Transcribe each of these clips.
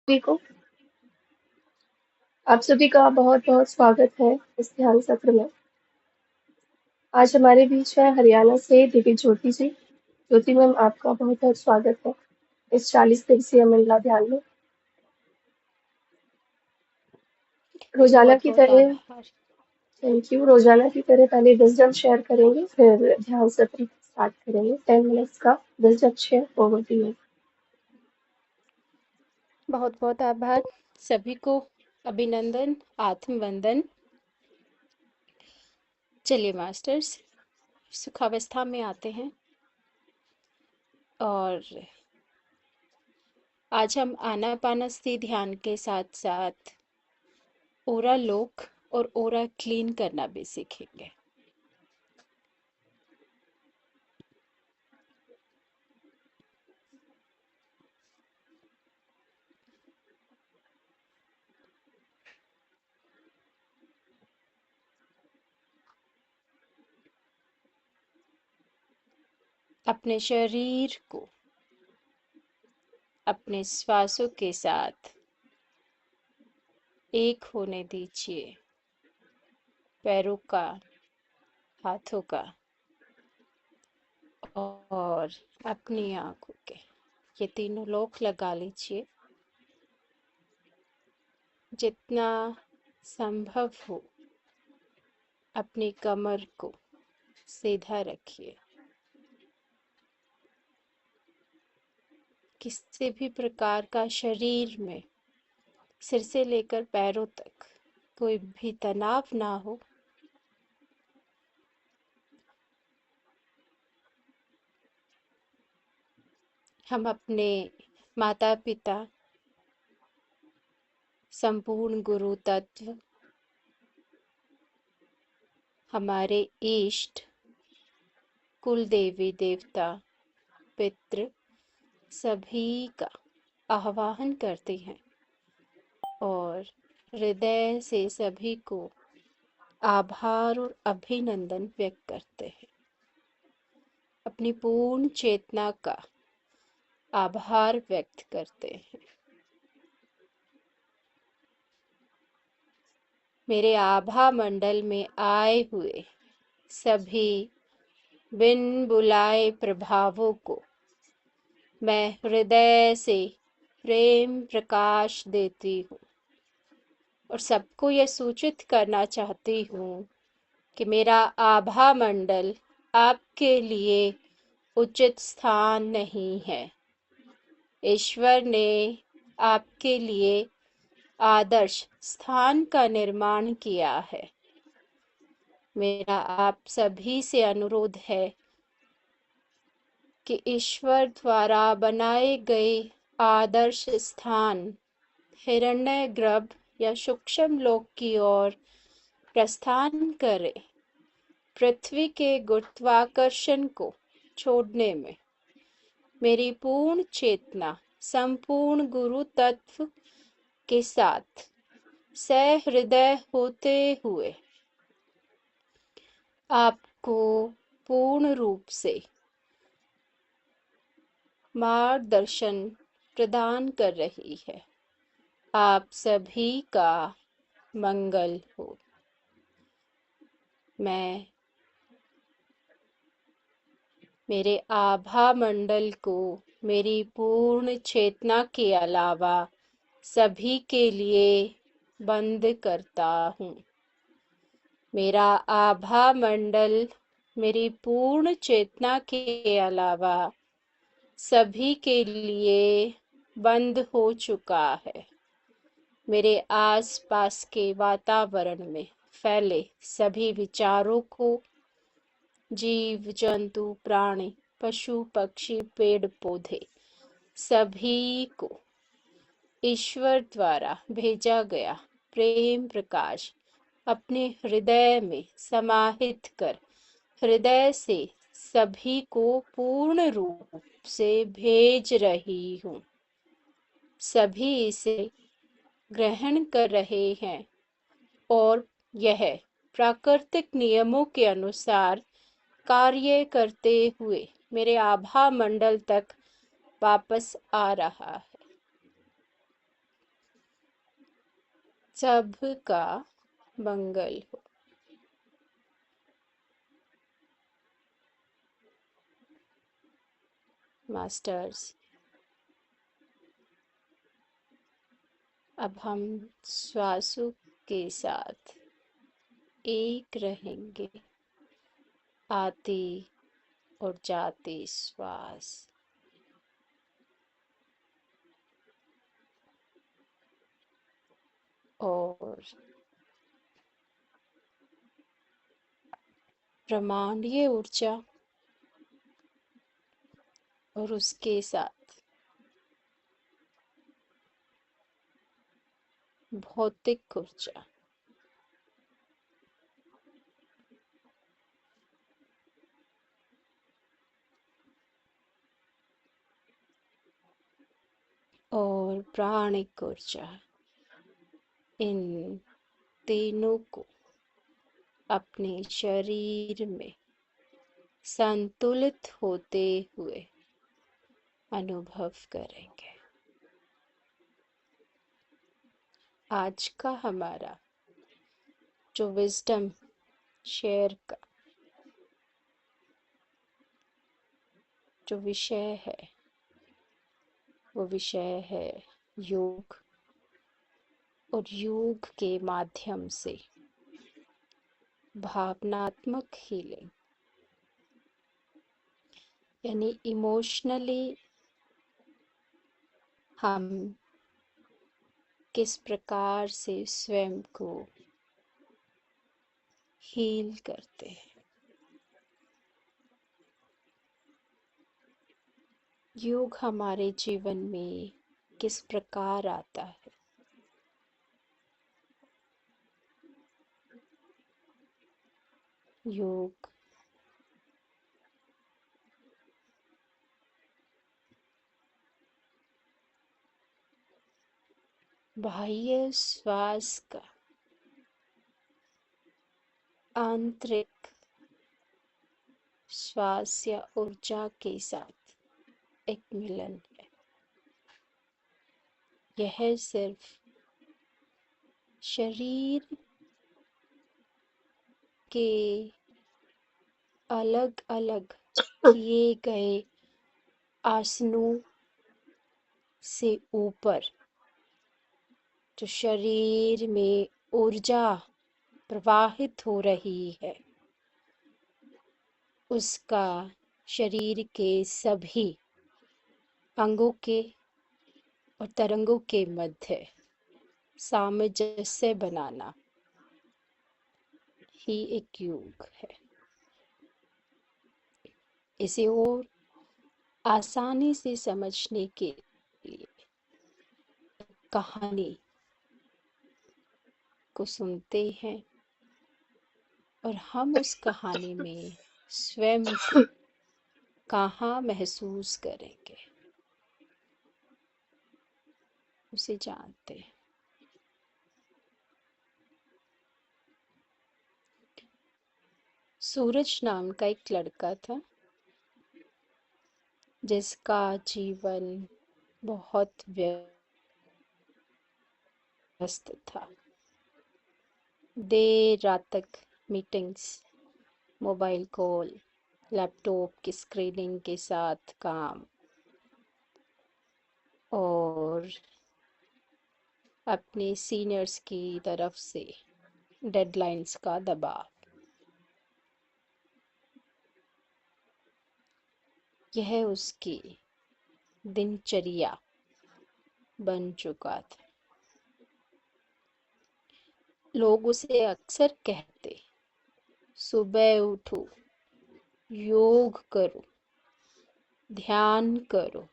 सभी को आप सभी का बहुत बहुत स्वागत है इस ध्यान सत्र में। आज हमारे बीच है हरियाणा से दिव्य ज्योति जी। ज्योति मैम, आपका बहुत बहुत स्वागत है इस 40 दिवसीय महिला ध्यान में। रोजाना बहुत की बहुत तरह आभार। Thank you. रोजाना की तरह पहले विजडम शेयर करेंगे, फिर ध्यान सत्र स्टार्ट करेंगे। 10 मिनट्स का wisdom share over to you. बहुत बहुत आभार सभी को। अभिनंदन, आत्मवंदन। चलिए मास्टर्स, सुखावस्था में आते हैं और आज हम आनापानसती ध्यान के साथ साथ ओरा लोक और ओरा क्लीन करना भी सीखेंगे। अपने शरीर को अपने श्वासों के साथ एक होने दीजिए। पैरों का, हाथों का और अपनी आंखों के, ये तीनों लोक लगा लीजिए। जितना संभव हो अपनी कमर को सीधा रखिए। किसी भी प्रकार का शरीर में सिर से लेकर पैरों तक कोई भी तनाव ना हो। हम अपने माता पिता, संपूर्ण गुरु तत्व, हमारे इष्ट, कुल देवी देवता, पितृ सभी का आह्वान करते हैं और हृदय से सभी को आभार और अभिनंदन व्यक्त करते हैं। अपनी पूर्ण चेतना का आभार व्यक्त करते हैं। मेरे आभा मंडल में आए हुए सभी बिन बुलाए प्रभावों को मैं हृदय से प्रेम प्रकाश देती हूँ और सबको यह सूचित करना चाहती हूँ कि मेरा आभा मंडल आपके लिए उचित स्थान नहीं है। ईश्वर ने आपके लिए आदर्श स्थान का निर्माण किया है। मेरा आप सभी से अनुरोध है कि ईश्वर द्वारा बनाए गए आदर्श स्थान हिरण्य गर्भ या सूक्ष्म लोक की ओर प्रस्थान करें। पृथ्वी के गुरुत्वाकर्षण को छोड़ने में मेरी पूर्ण चेतना संपूर्ण गुरु तत्व के साथ सहृदय होते हुए आपको पूर्ण रूप से मार्गदर्शन प्रदान कर रही है। आप सभी का मंगल हो। मैं मेरे आभा मंडल को मेरी पूर्ण चेतना के अलावा सभी के लिए बंद करता हूँ। मेरा आभा मंडल मेरी पूर्ण चेतना के अलावा सभी के लिए बंद हो चुका है। मेरे आसपास के वातावरण में फैले सभी विचारों को, जीव जंतु प्राणी पशु पक्षी पेड़ पौधे सभी को ईश्वर द्वारा भेजा गया प्रेम प्रकाश अपने हृदय में समाहित कर हृदय से सभी को पूर्ण रूप से भेज रही हूँ। सभी इसे ग्रहण कर रहे हैं और यह प्राकृतिक नियमों के अनुसार कार्य करते हुए मेरे आभा मंडल तक वापस आ रहा है। सबका मंगल हो। मास्टर्स, अब हम श्वासों के साथ एक रहेंगे, आते और जाते श्वास। और ब्रह्मांडीय ऊर्जा और उसके साथ भौतिक ऊर्जा, और प्राणिक ऊर्जा, इन तीनों को अपने शरीर में संतुलित होते हुए अनुभव करेंगे। आज का हमारा जो विजडम शेयर का जो विषय है, वो विषय है योग, और योग के माध्यम से भावनात्मक हीलिंग, यानी इमोशनली हम किस प्रकार से स्वयं को हील करते हैं। योग हमारे जीवन में किस प्रकार आता है। योग बाह्य श्वास का आंतरिक श्वास या ऊर्जा के साथ एक मिलन है। यह सिर्फ शरीर के अलग अलग किए गए आसनों से ऊपर जो शरीर में ऊर्जा प्रवाहित हो रही है, उसका शरीर के सभी अंगों के और तरंगों के मध्य सामंजस्य बनाना ही एक योग है। इसे और आसानी से समझने के लिए कहानी को सुनते हैं, और हम उस कहानी में स्वयं को कहाँ महसूस करेंगे उसे जानते हैं। सूरज नाम का एक लड़का था जिसका जीवन बहुत व्यस्त था। देर रात तक मीटिंग्स, मोबाइल कॉल, लैपटॉप की स्क्रीनिंग के साथ काम, और अपने सीनियर्स की तरफ से डेडलाइंस का दबाव। यह उसकी दिनचर्या बन चुका था। लोग उसे अक्सर कहते, सुबह उठो, योग करो, ध्यान करो।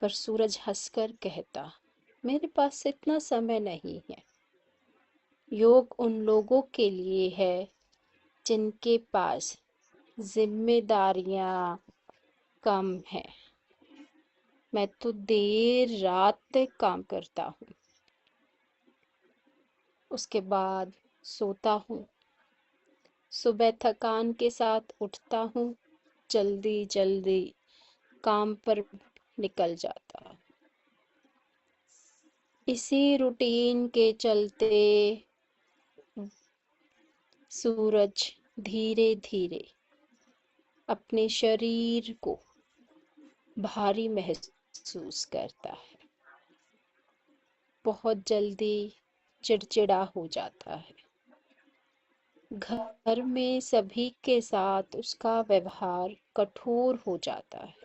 पर सूरज हंसकर कहता, मेरे पास इतना समय नहीं है। योग उन लोगों के लिए है जिनके पास जिम्मेदारियां कम है। मैं तो देर रात तक काम करता हूँ, उसके बाद सोता हूँ, सुबह थकान के साथ उठता हूँ, जल्दी जल्दी काम पर निकल जाता। इसी रूटीन के चलते सूरज धीरे धीरे अपने शरीर को भारी महसूस करता है। बहुत जल्दी चिड़चिड़ा हो जाता है। घर में सभी के साथ उसका व्यवहार कठोर हो जाता है।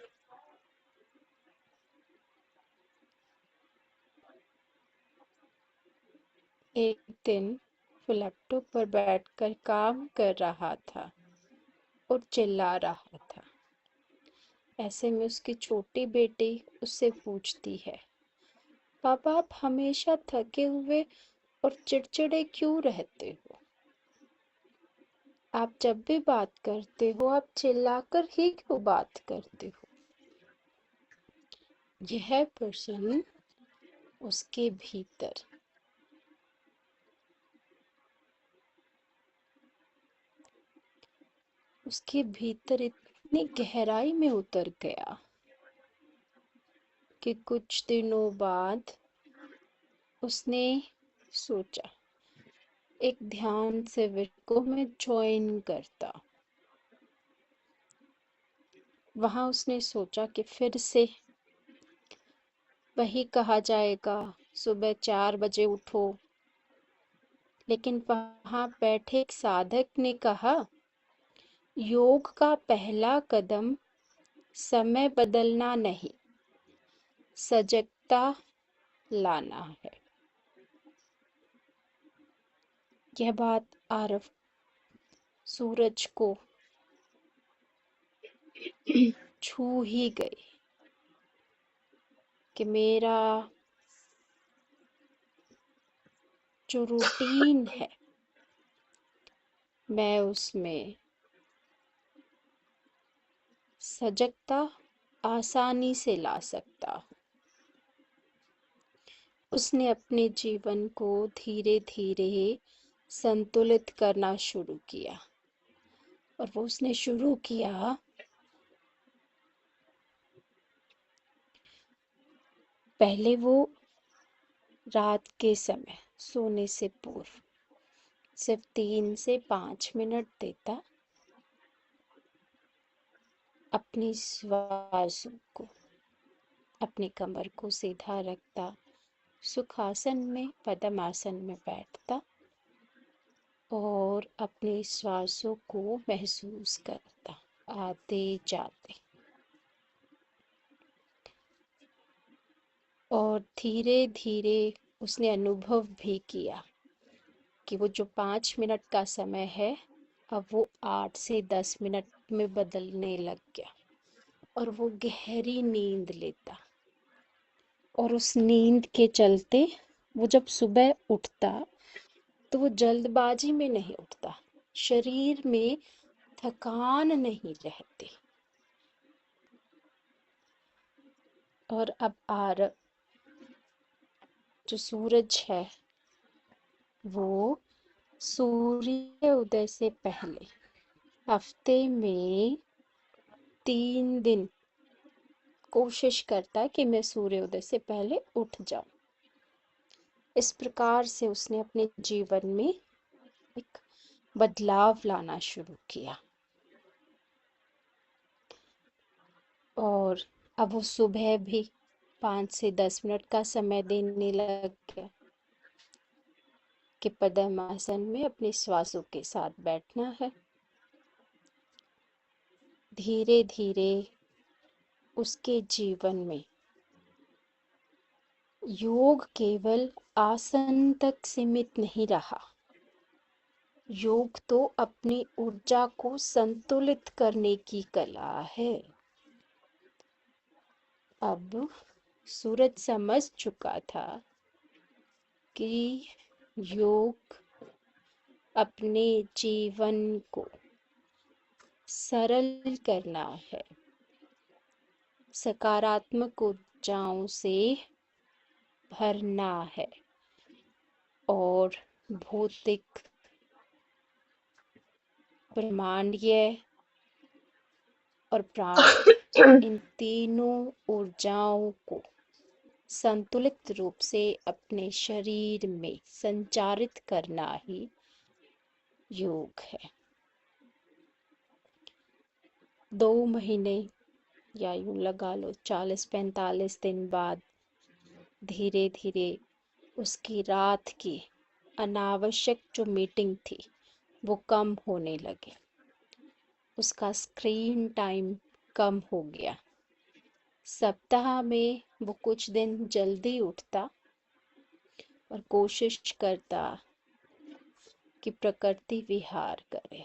एक दिन वो लैपटॉप पर बैठकर काम कर रहा था और चिल्ला रहा था। ऐसे में उसकी छोटी बेटी उससे पूछती है, पापा आप हमेशा थके हुए और चिड़चिड़े क्यों रहते हो? आप जब भी बात करते हो आप चिल्लाकर ही क्यों बात करते हो? यह प्रश्न उसके भीतर इतनी गहराई में उतर गया कि कुछ दिनों बाद उसने सोचा एक ध्यान शिविर को मैं ज्वाइन करता। वहां उसने सोचा कि फिर से वही कहा जाएगा, सुबह 4 बजे उठो। लेकिन वहां बैठे एक साधक ने कहा, योग का पहला कदम समय बदलना नहीं, सजगता लाना है। यह बात आरव सूरज को छू ही गई कि मेरा जो रूटीन है मैं उसमें सजगता आसानी से ला सकता हूँ। उसने अपने जीवन को धीरे धीरे संतुलित करना शुरू किया और वो उसने शुरू किया पहले वो रात के समय सोने से पूर्व सिर्फ 3 से 5 मिनट देता अपनी श्वासों को। अपनी कमर को सीधा रखता, सुखासन में पद्मासन में बैठता और अपनी श्वासों को महसूस करता, आते जाते। और धीरे धीरे उसने अनुभव भी किया कि वो जो 5 मिनट का समय है अब वो 8 से 10 मिनट में बदलने लग गया और वो गहरी नींद लेता। और उस नींद के चलते वो जब सुबह उठता तो वो जल्दबाजी में नहीं उठता, शरीर में थकान नहीं रहती। और अब जो सूरज है वो सूर्य उदय से पहले हफ्ते में 3 दिन कोशिश करता है कि मैं सूर्योदय से पहले उठ जाऊं। इस प्रकार से उसने अपने जीवन में एक बदलाव लाना शुरू किया। और अब वो सुबह भी 5 से 10 मिनट का समय देने लग गया कि पद्मासन में अपने श्वासों के साथ बैठना है। धीरे धीरे उसके जीवन में योग केवल आसन तक सीमित नहीं रहा। योग तो अपनी ऊर्जा को संतुलित करने की कला है। अब सूरज समझ चुका था कि योग अपने जीवन को सरल करना है, सकारात्मक ऊर्जाओं से भरना है और भौतिक, ब्रह्मांडीय और प्राणिक इन तीनों ऊर्जाओं को संतुलित रूप से अपने शरीर में संचारित करना ही योग है। 2 महीने या यूं लगा लो 40-45 दिन बाद धीरे धीरे उसकी रात की अनावश्यक जो मीटिंग थी वो कम होने लगी। उसका स्क्रीन टाइम कम हो गया। सप्ताह में वो कुछ दिन जल्दी उठता और कोशिश करता कि प्रकृति विहार करे।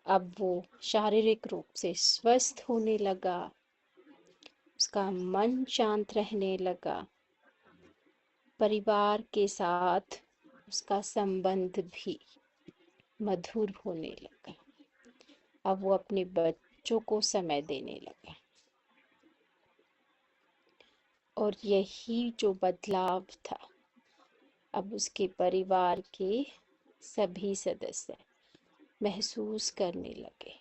अब वो शारीरिक रूप से स्वस्थ होने लगा, उसका मन शांत रहने लगा, परिवार के साथ उसका संबंध भी मधुर होने लगा। अब वो अपने बच्चों को समय देने लगा और यही जो बदलाव था, अब उसके परिवार के सभी सदस्य महसूस करने लगे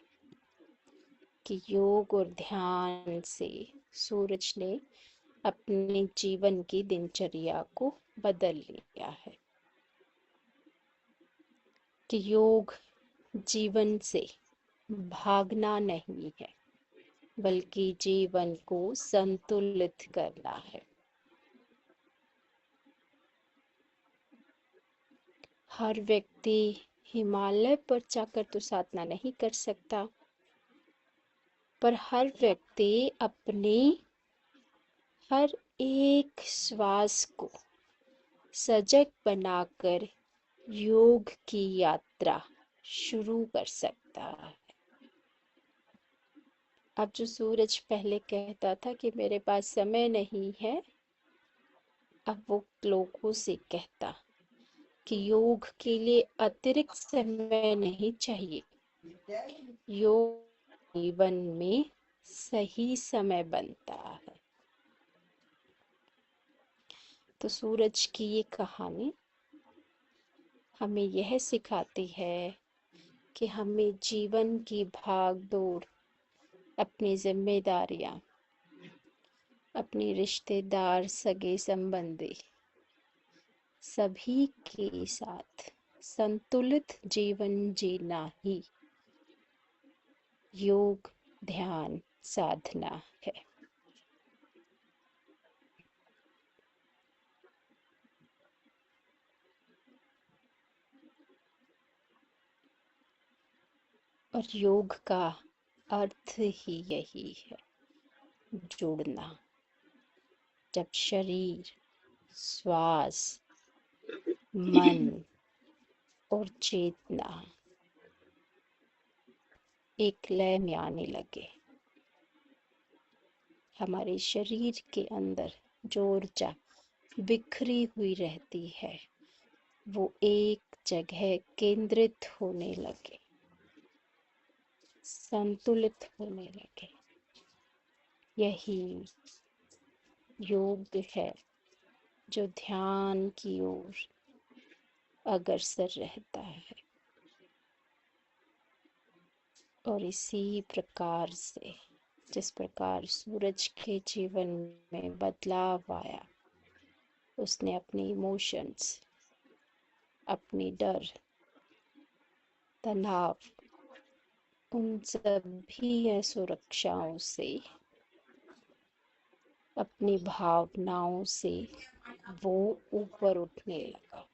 कि योग और ध्यान से सूरज ने अपने जीवन की दिनचर्या को बदल लिया है, कि योग जीवन से भागना नहीं है बल्कि जीवन को संतुलित करना है। हर व्यक्ति हिमालय पर जाकर तो साधना नहीं कर सकता, पर हर व्यक्ति अपनी हर एक श्वास को सजग बनाकर योग की यात्रा शुरू कर सकता है। अब जो सूरज पहले कहता था कि मेरे पास समय नहीं है, अब वो लोगों से कहता कि योग के लिए अतिरिक्त समय नहीं चाहिए, योग जीवन में सही समय बनता है। तो सूरज की ये कहानी हमें यह सिखाती है कि हमें जीवन की भाग दौड़, अपनी जिम्मेदारियां, अपने रिश्तेदार, सगे संबंधी सभी के साथ संतुलित जीवन जीना ही योग ध्यान साधना है। और योग का अर्थ ही यही है, जुड़ना। जब शरीर, श्वास, मन और चेतना एक लय में आने लगे, हमारे शरीर के अंदर जो ऊर्जा बिखरी हुई रहती है वो एक जगह केंद्रित होने लगे, संतुलित होने लगे, यही योग है जो ध्यान की ओर अग्रसर रहता है। और इसी प्रकार से जिस प्रकार सूरज के जीवन में बदलाव आया, उसने अपने इमोशंस, अपनी डर, तनाव, उन सभी असुरक्षाओं से, अपनी भावनाओं से वो ऊपर उठने लगा।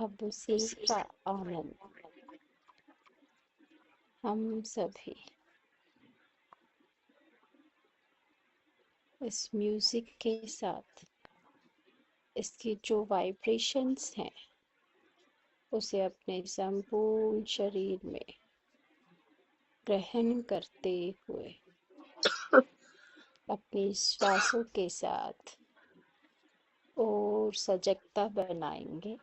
अब उसी का आनंद हम सभी इस म्यूजिक के साथ, इसकी जो वाइब्रेशंस हैं, उसे अपने संपूर्ण शरीर में ग्रहण करते हुए अपनी श्वासों के साथ और सजगता बनाएंगे।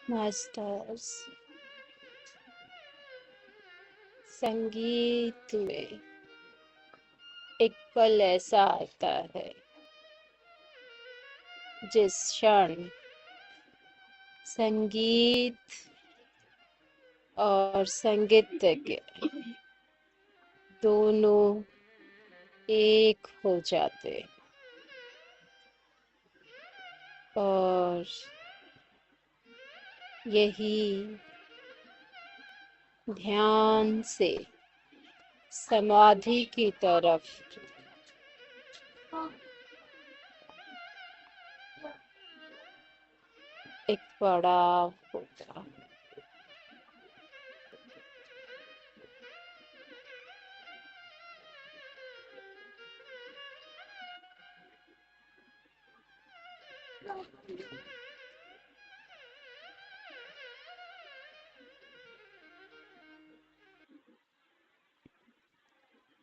मास्टर्स, संगीत में एक पल ऐसा आता है जिस क्षण संगीत और संगीतज्ञ दोनों एक हो जाते और यही ध्यान से समाधि की तरफ एक पड़ाव होगा।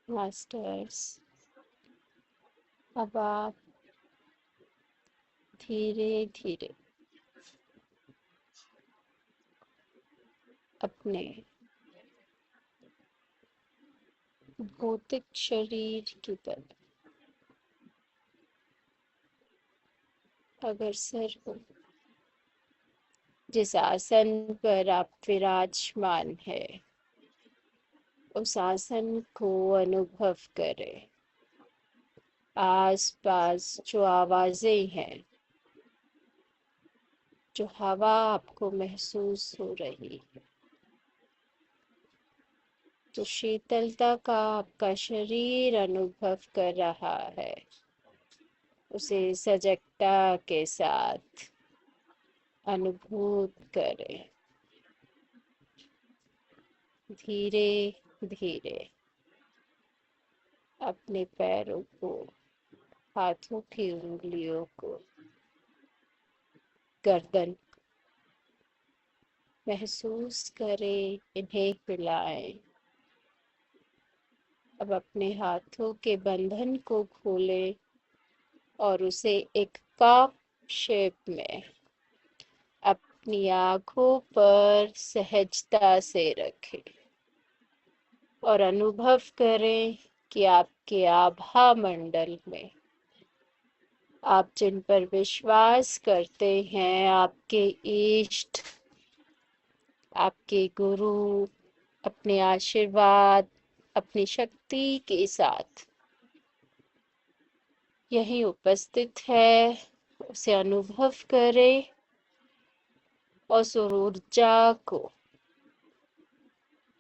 मास्टर्स, अब आप धीरे धीरे अपने भौतिक शरीर की तरफ अग्रसर हो। जिस आसन पर आप विराजमान है उस आसन को अनुभव करें। आस पास जो आवाजें हैं, जो हवा आपको महसूस हो रही है, जो शीतलता का आपका शरीर अनुभव कर रहा है, उसे सजगता के साथ अनुभूत करें। धीरे धीरे अपने पैरों को, हाथों की उंगलियों को, गर्दन महसूस करें, इन्हें हिलाएं। अब अपने हाथों के बंधन को खोलें और उसे एक कप शेप में अपनी आंखों पर सहजता से रखें और अनुभव करें कि आपके आभा मंडल में आप जिन पर विश्वास करते हैं, आपके इष्ट, आपके गुरु, अपने आशीर्वाद, अपनी शक्ति के साथ यहीं उपस्थित है। उसे अनुभव करें और उस ऊर्जा को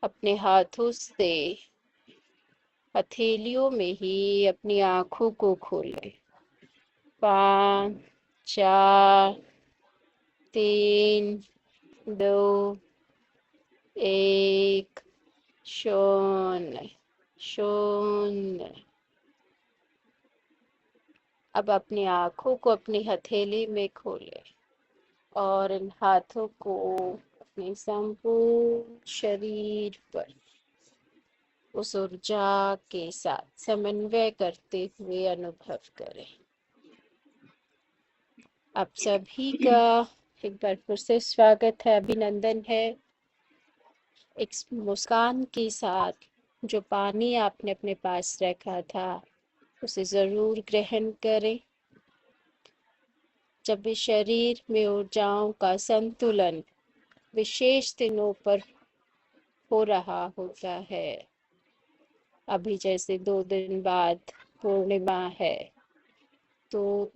अपने हाथों से हथेलियों में ही अपनी आंखों को खोलें। 5, 4, 3, 2, 1, शून्य, शून्य। अब अपनी आंखों को अपनी हथेली में खोलें और इन हाथों को अपने संपूर्ण शरीर पर उस ऊर्जा के साथ समन्वय करते हुए अनुभव करें। आप सभी का एक बार फिर से स्वागत है, अभिनंदन है। एक मुस्कान के साथ जो पानी आपने अपने पास रखा था उसे जरूर ग्रहण करें। जब भी शरीर में ऊर्जाओं का संतुलन विशेष दिनों पर हो रहा होता है, अभी जैसे 2 दिन बाद पूर्णिमा है, तो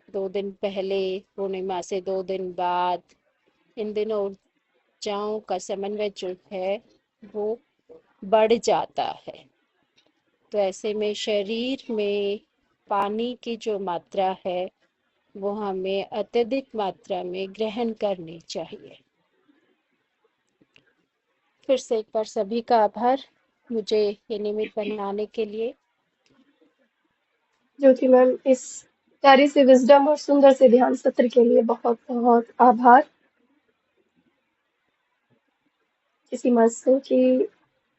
2 दिन पहले पूर्णिमा से 2 दिन बाद इन दिनों ऊर्जाओं का समन्वय जो है वो बढ़ जाता है। तो ऐसे में शरीर में पानी की जो मात्रा है वो हमें अत्यधिक मात्रा में ग्रहण करनी चाहिए। फिर से एक बार सभी का आभार मुझे ये निमित्त बनाने के लिए। ज्योति मैम, इस प्यारी से विजडम और सुंदर से ध्यान सत्र के लिए बहुत बहुत आभार। किसी मास्टर की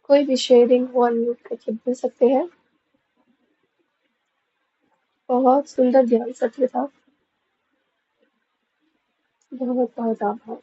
कोई भी शेयरिंग वो अनम्यूट करके बोल सकते हैं। बहुत सुंदर ध्यान सत्र था। बहुत बहुत आभार।